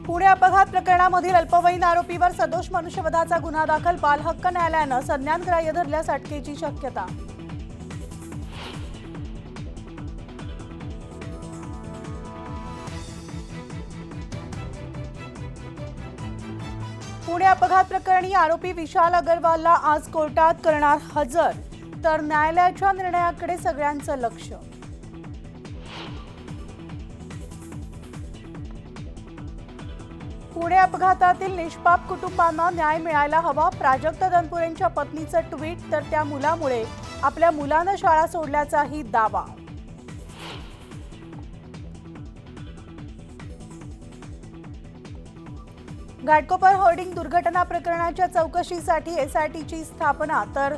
पुणे अपघात प्रकरणामधील अल्पवयीन आरोपीवर सदोष मनुष्यवधाचा गुन्हा दाखल. बालहक्क न्यायालयानं संज्ञानग्राह्य धरल्यास अटकेची शक्यता. पुणे अपघात प्रकरणी आरोपी विशाल अग्रवालला आज कोर्टात करणार हजर, तर न्यायालयाच्या निर्णयाकडे सगळ्यांचं लक्ष. पुणे अपघातातील निष्पाप कुटुंबांना न्याय मिळायला हवा. प्राजक्त तनपुरेंच्या पत्नीचं ट्विट, तर त्या मुलामुळे आपल्या मुलानं शाळा सोडल्याचाही दावा. घाटकोपर होर्डिंग दुर्घटना प्रकरणाच्या चौकशीसाठी एसआयटीची स्थापना, तर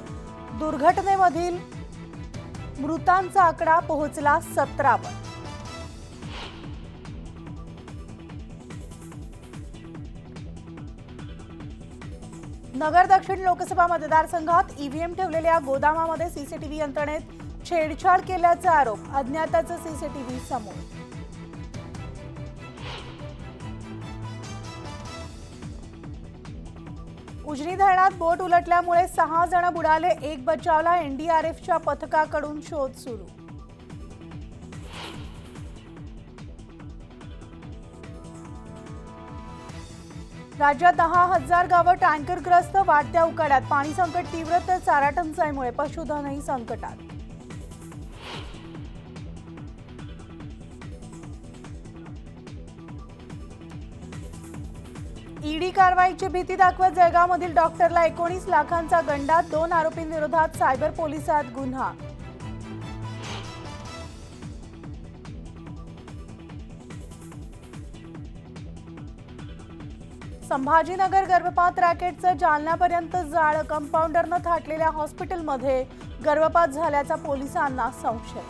दुर्घटनेमधील मृतांचा आकडा पोहोचला 17 वर. नगर दक्षिण लोकसभा मतदारसंघात ईव्हीएम ठेवलेल्या गोदामामध्ये सीसीटीव्ही यंत्रणेत छेडछाड केल्याचा आरोप. अज्ञाताचं सीसीटीव्ही समोर. उजनी धरणात बोट उलटल्यामुळे 6 जण बुडाले, 1 बचावला. एनडीआरएफच्या पथकाकडून शोध सुरू. राज्यात 10,000 गावं टँकरग्रस्त. वाढत्या उकाड्यात पाणी संकट तीव्र, तर चारा टंचाईमुळे पशुधनही संकटात. ईडी कारवाईची भीती दाखवत जळगावमधील डॉक्टरला 19 लाखांचा गंडा. 2 आरोपींविरोधात सायबर पोलिसात गुन्हा. संभाजीनगर गर्भपात रॅकेटचं जालन्यापर्यंत जाळं. कंपाऊंडरनं थाटलेल्या हॉस्पिटलमध्ये गर्भपात झाल्याचा पोलिसांना संशय.